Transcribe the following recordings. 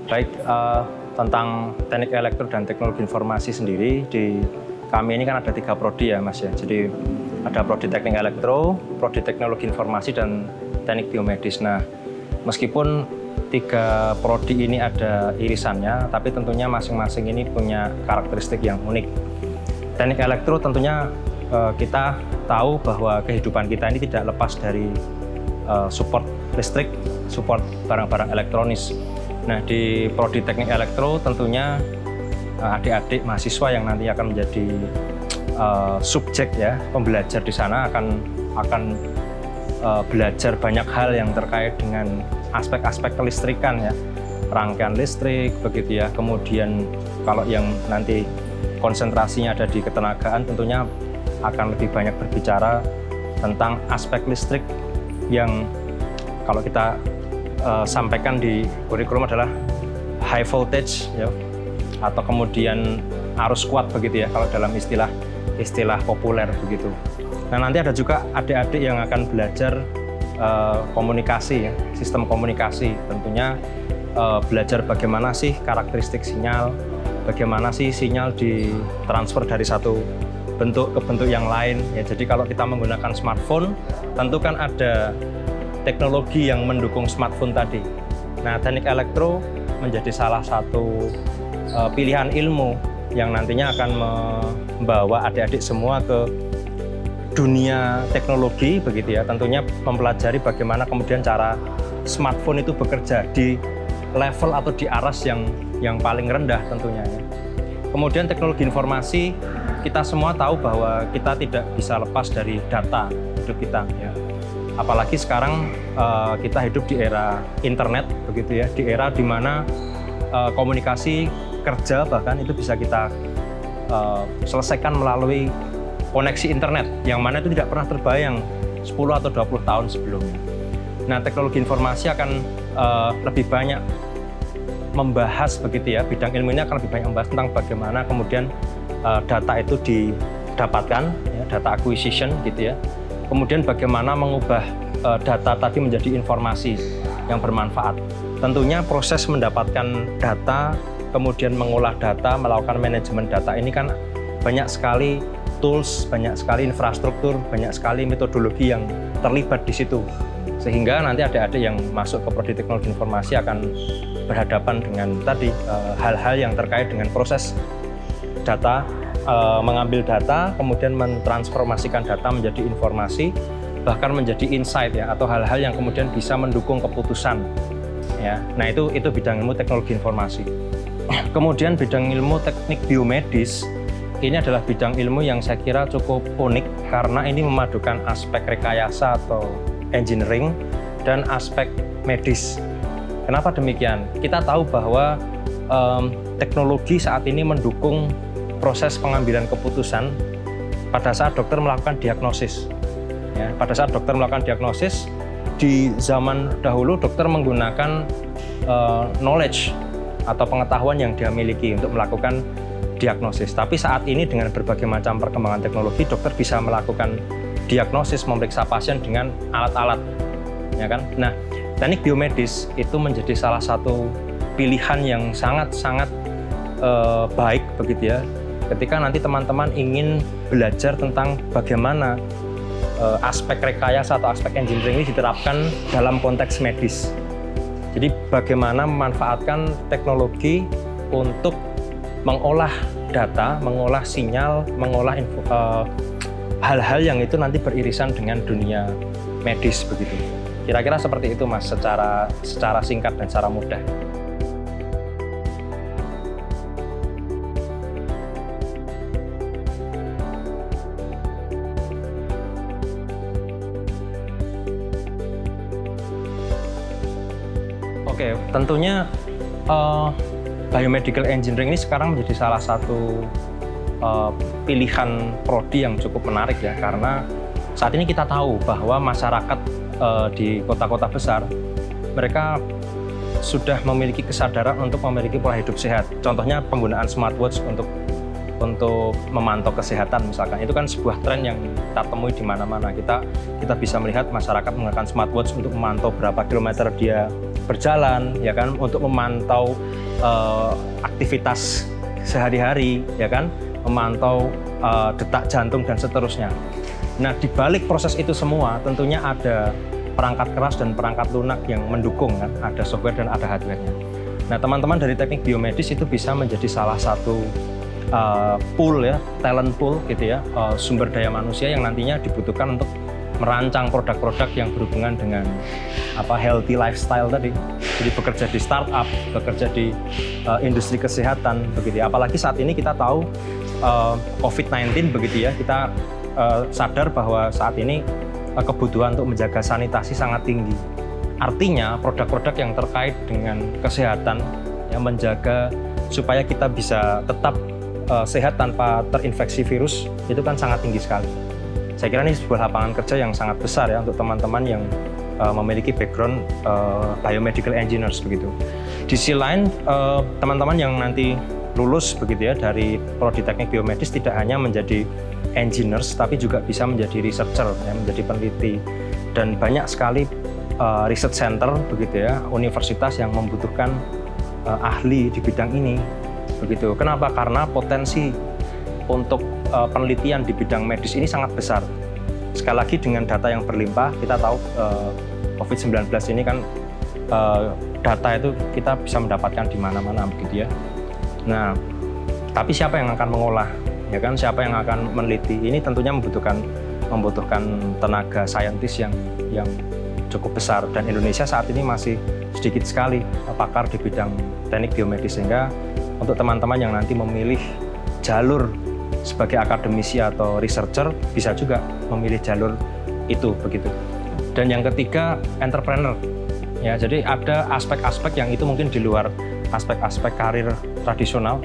Baik, tentang teknik elektro dan teknologi informasi sendiri, di kami ini kan ada 3 prodi ya Mas ya. Jadi ada prodi teknik elektro, prodi teknologi informasi, dan teknik biomedis. Nah, meskipun 3 prodi ini ada irisannya, tapi tentunya masing-masing ini punya karakteristik yang unik. Teknik elektro tentunya kita tahu bahwa kehidupan kita ini tidak lepas dari support listrik, support barang-barang elektronis. Nah, di prodi teknik elektro tentunya adik-adik mahasiswa yang nanti akan menjadi subjek ya, pembelajar di sana akan belajar banyak hal yang terkait dengan aspek-aspek kelistrikan ya, rangkaian listrik begitu ya. Kemudian kalau yang nanti konsentrasinya ada di ketenagaan tentunya akan lebih banyak berbicara tentang aspek listrik yang kalau kita sampaikan di kurikulum adalah high voltage ya, atau kemudian arus kuat begitu ya kalau dalam istilah populer begitu. Nah, nanti ada juga adik-adik yang akan belajar komunikasi ya, sistem komunikasi. Tentunya belajar bagaimana sih karakteristik sinyal, bagaimana sih sinyal ditransfer dari satu bentuk ke bentuk yang lain ya. Jadi kalau kita menggunakan smartphone, tentu kan ada teknologi yang mendukung smartphone tadi. Nah, teknik elektro menjadi salah satu pilihan ilmu yang nantinya akan membawa adik-adik semua ke dunia teknologi begitu ya. Tentunya mempelajari bagaimana kemudian cara smartphone itu bekerja di level atau di aras yang paling rendah tentunya ya. Kemudian teknologi informasi, kita semua tahu bahwa kita tidak bisa lepas dari data hidup kita ya. Apalagi sekarang kita hidup di era internet begitu ya, di era di mana komunikasi kerja bahkan itu bisa kita selesaikan melalui koneksi internet yang mana itu tidak pernah terbayang 10 atau 20 tahun sebelumnya. Nah, teknologi informasi akan lebih banyak membahas begitu ya, bidang ilmu ini akan lebih banyak membahas tentang bagaimana kemudian data itu didapatkan ya, data acquisition gitu ya. Kemudian bagaimana mengubah data tadi menjadi informasi yang bermanfaat. Tentunya proses mendapatkan data, kemudian mengolah data, melakukan manajemen data ini kan banyak sekali tools, banyak sekali infrastruktur, banyak sekali metodologi yang terlibat di situ. Sehingga nanti adik-adik yang masuk ke prodi teknologi informasi akan berhadapan dengan tadi hal-hal yang terkait dengan proses data, mengambil data, kemudian mentransformasikan data menjadi informasi, bahkan menjadi insight ya, atau hal-hal yang kemudian bisa mendukung keputusan ya. Nah, itu bidang ilmu teknologi informasi. Kemudian bidang ilmu teknik biomedis ini adalah bidang ilmu yang saya kira cukup unik karena ini memadukan aspek rekayasa atau engineering dan aspek medis. Kenapa demikian? Kita tahu bahwa teknologi saat ini mendukung proses pengambilan keputusan pada saat dokter melakukan diagnosis. Ya, pada saat dokter melakukan diagnosis, di zaman dahulu dokter menggunakan knowledge atau pengetahuan yang dia miliki untuk melakukan diagnosis. Tapi saat ini dengan berbagai macam perkembangan teknologi, dokter bisa melakukan diagnosis, memeriksa pasien dengan alat-alat, ya kan? Nah, teknik biomedis itu menjadi salah satu pilihan yang sangat-sangat baik begitu ya. Ketika nanti teman-teman ingin belajar tentang bagaimana aspek rekayasa atau aspek engineering ini diterapkan dalam konteks medis. Jadi bagaimana memanfaatkan teknologi untuk mengolah data, mengolah sinyal, mengolah hal-hal yang itu nanti beririsan dengan dunia medis begitu. Kira-kira seperti itu Mas, secara singkat dan secara mudah. Oke, tentunya biomedical engineering ini sekarang menjadi salah satu pilihan prodi yang cukup menarik ya, karena saat ini kita tahu bahwa masyarakat di kota-kota besar mereka sudah memiliki kesadaran untuk memiliki pola hidup sehat. Contohnya penggunaan smartwatch untuk untuk memantau kesehatan misalkan. Itu kan sebuah tren yang kita temui di mana-mana. Kita bisa melihat masyarakat menggunakan smartwatch untuk memantau berapa kilometer dia berjalan, ya kan, untuk memantau aktivitas sehari-hari, ya kan, memantau detak jantung dan seterusnya. Nah, di balik proses itu semua tentunya ada perangkat keras dan perangkat lunak yang mendukung, kan, ada software dan ada hardware-nya. Nah, teman-teman dari teknik biomedis itu bisa menjadi salah satu pool ya, talent pool gitu ya, sumber daya manusia yang nantinya dibutuhkan untuk merancang produk-produk yang berhubungan dengan healthy lifestyle tadi. Jadi bekerja di startup, bekerja di industri kesehatan begitu ya. Apalagi saat ini kita tahu COVID-19 begitu ya, kita sadar bahwa saat ini kebutuhan untuk menjaga sanitasi sangat tinggi. Artinya produk-produk yang terkait dengan kesehatan yang menjaga supaya kita bisa tetap sehat tanpa terinfeksi virus itu kan sangat tinggi sekali. Saya kira ini sebuah lapangan kerja yang sangat besar ya untuk teman-teman yang memiliki background biomedical engineers begitu. Di sisi lain teman-teman yang nanti lulus begitu ya dari prodi teknik biomedis tidak hanya menjadi engineers tapi juga bisa menjadi researcher ya, menjadi peneliti, dan banyak sekali research center begitu ya, universitas yang membutuhkan ahli di bidang ini begitu. Kenapa? Karena potensi untuk penelitian di bidang medis ini sangat besar. Sekali lagi dengan data yang berlimpah, kita tahu COVID-19 ini kan data itu kita bisa mendapatkan di mana-mana begitu ya. Nah, tapi siapa yang akan mengolah, ya kan? Siapa yang akan meneliti? Ini tentunya membutuhkan tenaga saintis yang cukup besar, dan Indonesia saat ini masih sedikit sekali pakar di bidang teknik biomedis, sehingga untuk teman-teman yang nanti memilih jalur sebagai akademisi atau researcher bisa juga memilih jalur itu begitu. Dan yang ketiga, entrepreneur. Ya, jadi ada aspek-aspek yang itu mungkin di luar aspek-aspek karir tradisional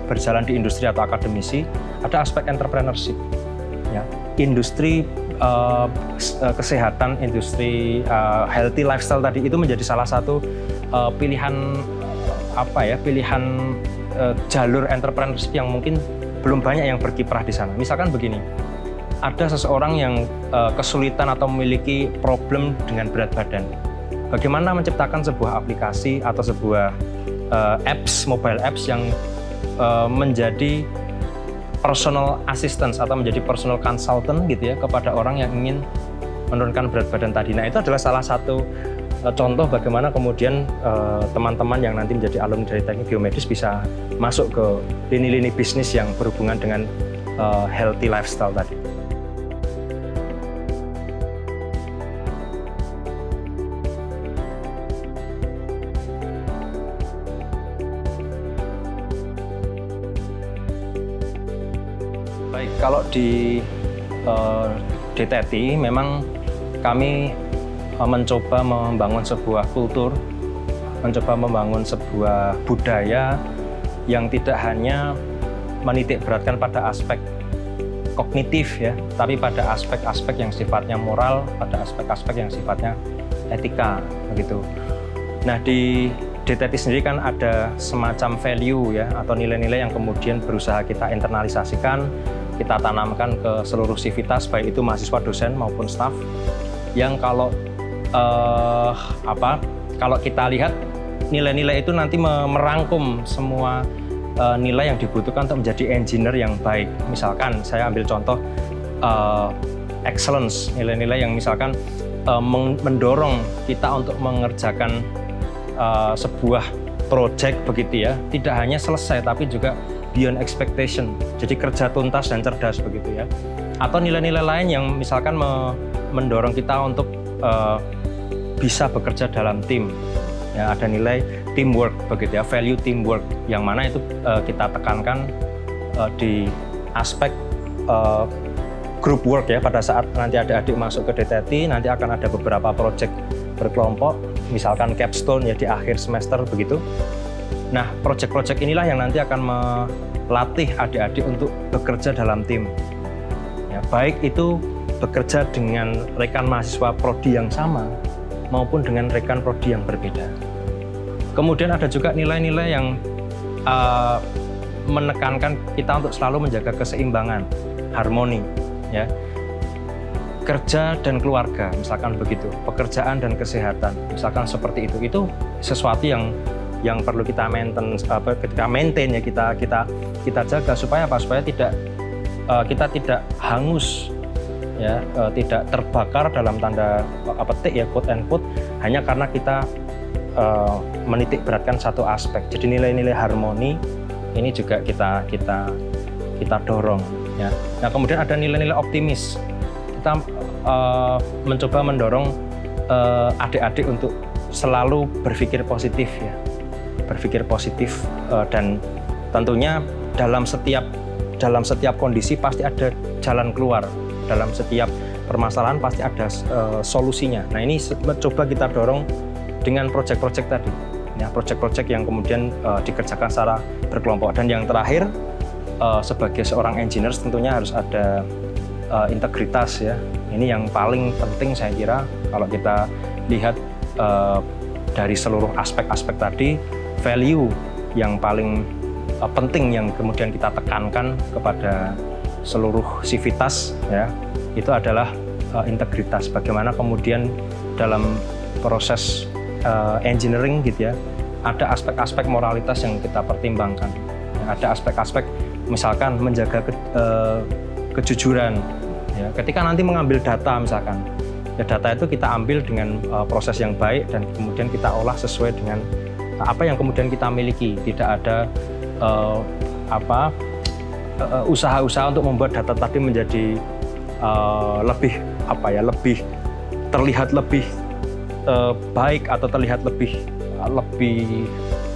berjalan di industri atau akademisi, ada aspek entrepreneurship. Ya, industri kesehatan, industri healthy lifestyle tadi itu menjadi salah satu pilihan jalur entrepreneurship yang mungkin belum banyak yang berkiprah di sana. Misalkan begini, ada seseorang yang kesulitan atau memiliki problem dengan berat badan. Bagaimana menciptakan sebuah aplikasi atau sebuah mobile apps yang menjadi personal assistance atau menjadi personal consultant gitu ya kepada orang yang ingin menurunkan berat badan tadi. Nah, itu adalah salah satu contoh bagaimana kemudian teman-teman yang nanti menjadi alumni dari teknik biomedis bisa masuk ke lini-lini bisnis yang berhubungan dengan healthy lifestyle tadi. Baik, kalau di DTT memang kami mencoba membangun sebuah kultur, mencoba membangun sebuah budaya yang tidak hanya menitik beratkan pada aspek kognitif ya, tapi pada aspek-aspek yang sifatnya moral, pada aspek-aspek yang sifatnya etika begitu. Nah, di DTT sendiri kan ada semacam value ya atau nilai-nilai yang kemudian berusaha kita internalisasikan, kita tanamkan ke seluruh sivitas baik itu mahasiswa, dosen maupun staf, yang kalau kita lihat nilai-nilai itu nanti merangkum semua nilai yang dibutuhkan untuk menjadi engineer yang baik. Misalkan saya ambil contoh excellence, nilai-nilai yang misalkan mendorong kita untuk mengerjakan sebuah project begitu ya, tidak hanya selesai tapi juga beyond expectation, jadi kerja tuntas dan cerdas begitu ya. Atau nilai-nilai lain yang misalkan mendorong kita untuk bisa bekerja dalam tim. Ya, ada nilai teamwork begitu ya, value teamwork, yang mana itu kita tekankan di aspek group work ya. Pada saat nanti adik-adik masuk ke DTT, nanti akan ada beberapa project berkelompok, misalkan capstone ya di akhir semester begitu. Nah, project-project inilah yang nanti akan melatih adik-adik untuk bekerja dalam tim. Ya, baik itu bekerja dengan rekan mahasiswa prodi yang sama maupun dengan rekan prodi yang berbeda. Kemudian ada juga nilai-nilai yang menekankan kita untuk selalu menjaga keseimbangan, harmoni, ya. Kerja dan keluarga, misalkan begitu, pekerjaan dan kesehatan, misalkan seperti itu sesuatu yang perlu kita maintain ya, kita jaga supaya apa? Supaya kita tidak hangus, ya, tidak terbakar dalam tanda petik ya, quote and quote, hanya karena kita menitik beratkan satu aspek. Jadi nilai-nilai harmoni ini juga kita dorong, ya. Nah, kemudian ada nilai-nilai optimis. Kita mencoba mendorong adik-adik untuk selalu berpikir positif, ya, berpikir positif, dan tentunya dalam setiap kondisi pasti ada jalan keluar, dalam setiap permasalahan pasti ada solusinya. Nah, ini coba kita dorong dengan proyek-proyek tadi, ya, proyek-proyek yang kemudian dikerjakan secara berkelompok. Dan yang terakhir, sebagai seorang engineer tentunya harus ada integritas, ya. Ini yang paling penting saya kira kalau kita lihat dari seluruh aspek-aspek tadi, value yang paling penting yang kemudian kita tekankan kepada seluruh sivitas, ya, itu adalah integritas. Bagaimana kemudian dalam proses engineering gitu, ya, ada aspek-aspek moralitas yang kita pertimbangkan. Ada aspek-aspek misalkan menjaga kejujuran. Ya, ketika nanti mengambil data misalkan, ya, data itu kita ambil dengan proses yang baik dan kemudian kita olah sesuai dengan apa yang kemudian kita miliki. Tidak ada usaha-usaha untuk membuat data tadi menjadi lebih terlihat lebih baik atau terlihat lebih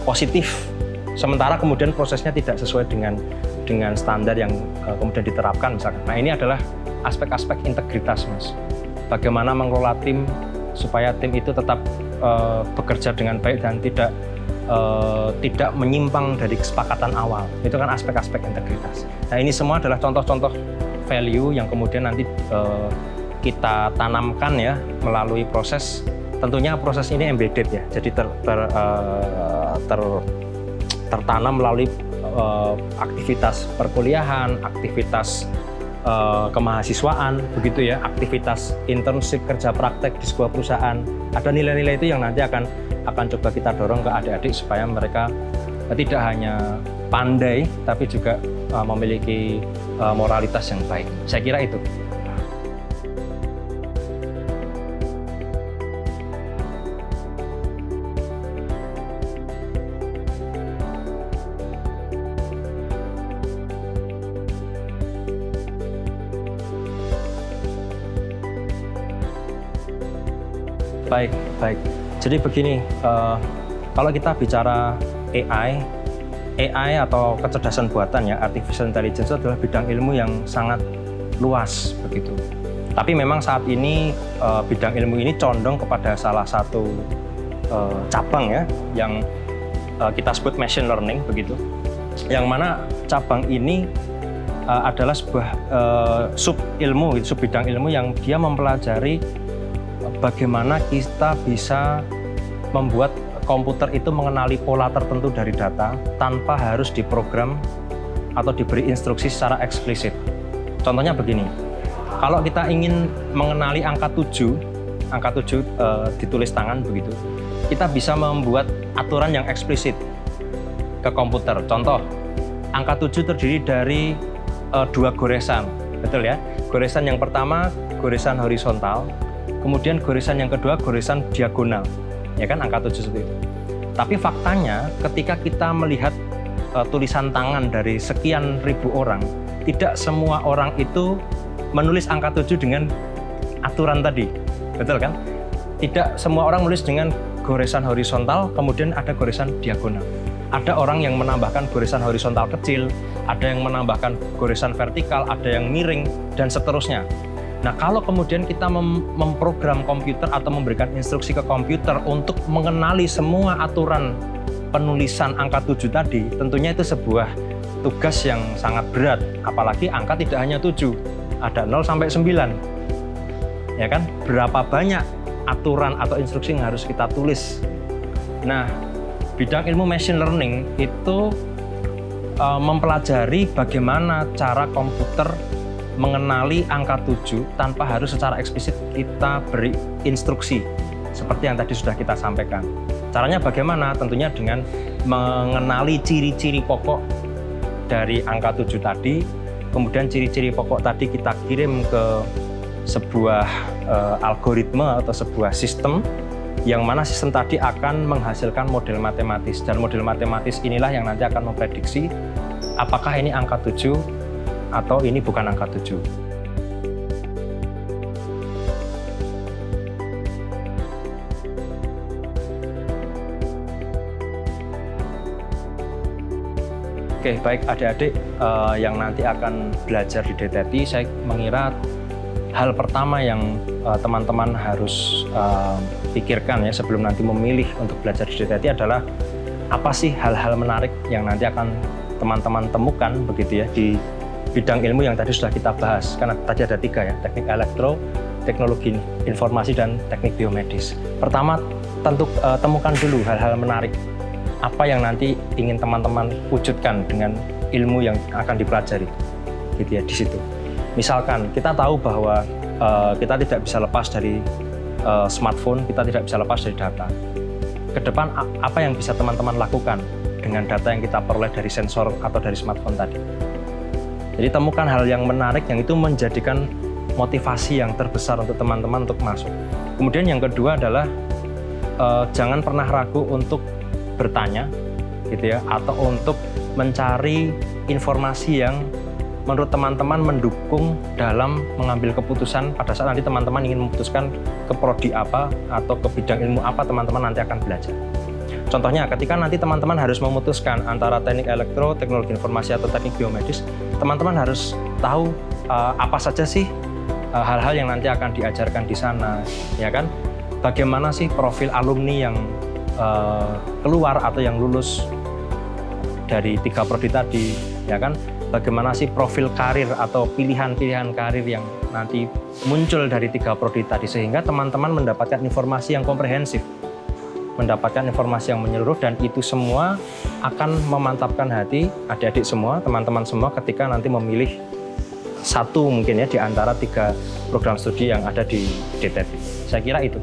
positif, sementara kemudian prosesnya tidak sesuai dengan standar yang kemudian diterapkan misalkan. Nah, ini adalah aspek-aspek integritas, Mas. Bagaimana mengelola tim supaya tim itu tetap bekerja dengan baik dan tidak menyimpang dari kesepakatan awal. Itu kan aspek-aspek integritas. Nah, ini semua adalah contoh-contoh value yang kemudian nanti kita tanamkan, ya, melalui proses. Tentunya proses ini embedded, ya, jadi tertanam melalui aktivitas perkuliahan, aktivitas kemahasiswaan, begitu ya, aktivitas internship, kerja praktek di sebuah perusahaan. Ada nilai-nilai itu yang nanti akan coba kita dorong ke adik-adik supaya mereka tidak hanya pandai tapi juga memiliki moralitas yang baik. Saya kira itu. Baik. Jadi begini, kalau kita bicara AI atau kecerdasan buatan, ya, artificial intelligence itu adalah bidang ilmu yang sangat luas begitu. Tapi memang saat ini bidang ilmu ini condong kepada salah satu cabang, ya, yang kita sebut machine learning begitu. Yang mana cabang ini adalah sebuah sub bidang ilmu yang dia mempelajari bagaimana kita bisa membuat komputer itu mengenali pola tertentu dari data tanpa harus diprogram atau diberi instruksi secara eksplisit. Contohnya begini, kalau kita ingin mengenali angka 7 ditulis tangan begitu, kita bisa membuat aturan yang eksplisit ke komputer. Contoh, angka 7 terdiri dari 2 goresan, betul ya? Goresan yang pertama, goresan horizontal, kemudian goresan yang kedua, goresan diagonal, ya kan, angka 7 seperti itu. Tapi faktanya ketika kita melihat tulisan tangan dari sekian ribu orang, tidak semua orang itu menulis angka 7 dengan aturan tadi, betul kan? Tidak semua orang menulis dengan goresan horizontal, kemudian ada goresan diagonal. Ada orang yang menambahkan goresan horizontal kecil, ada yang menambahkan goresan vertikal, ada yang miring, dan seterusnya. Nah, kalau kemudian kita memprogram komputer atau memberikan instruksi ke komputer untuk mengenali semua aturan penulisan angka 7 tadi, tentunya itu sebuah tugas yang sangat berat. Apalagi angka tidak hanya 7, ada 0 sampai 9. Ya kan? Berapa banyak aturan atau instruksi yang harus kita tulis. Nah, bidang ilmu machine learning itu mempelajari bagaimana cara komputer mengenali angka 7 tanpa harus secara eksplisit kita beri instruksi seperti yang tadi sudah kita sampaikan. Caranya bagaimana? Tentunya dengan mengenali ciri-ciri pokok dari angka 7 tadi, kemudian ciri-ciri pokok tadi kita kirim ke sebuah algoritma atau sebuah sistem, yang mana sistem tadi akan menghasilkan model matematis, dan model matematis inilah yang nanti akan memprediksi apakah ini angka 7 atau ini bukan angka 7. Oke, baik adik-adik yang nanti akan belajar di DTT, saya mengira hal pertama yang teman-teman harus pikirkan ya sebelum nanti memilih untuk belajar di DTT adalah apa sih hal-hal menarik yang nanti akan teman-teman temukan begitu ya di bidang ilmu yang tadi sudah kita bahas. Karena tadi ada 3 ya, teknik elektro, teknologi informasi, dan teknik biomedis. Pertama, temukan dulu hal-hal menarik apa yang nanti ingin teman-teman wujudkan dengan ilmu yang akan dipelajari gitu ya di situ. Misalkan kita tahu bahwa kita tidak bisa lepas dari smartphone, kita tidak bisa lepas dari data. Ke depan apa yang bisa teman-teman lakukan dengan data yang kita peroleh dari sensor atau dari smartphone tadi? Jadi temukan hal yang menarik yang itu menjadikan motivasi yang terbesar untuk teman-teman untuk masuk. Kemudian yang kedua adalah jangan pernah ragu untuk bertanya gitu ya, atau untuk mencari informasi yang menurut teman-teman mendukung dalam mengambil keputusan pada saat nanti teman-teman ingin memutuskan ke prodi apa atau ke bidang ilmu apa teman-teman nanti akan belajar. Contohnya ketika nanti teman-teman harus memutuskan antara teknik elektro, teknologi informasi, atau teknik biomedis, teman-teman harus tahu apa saja sih hal-hal yang nanti akan diajarkan di sana, ya kan? Bagaimana sih profil alumni yang keluar atau yang lulus dari 3 prodi tadi, ya kan? Bagaimana sih profil karir atau pilihan-pilihan karir yang nanti muncul dari 3 prodi tadi, sehingga teman-teman mendapatkan informasi yang komprehensif, mendapatkan informasi yang menyeluruh, dan itu semua akan memantapkan hati adik-adik semua, teman-teman semua ketika nanti memilih satu mungkin ya di antara 3 program studi yang ada di DTT. Saya kira itu.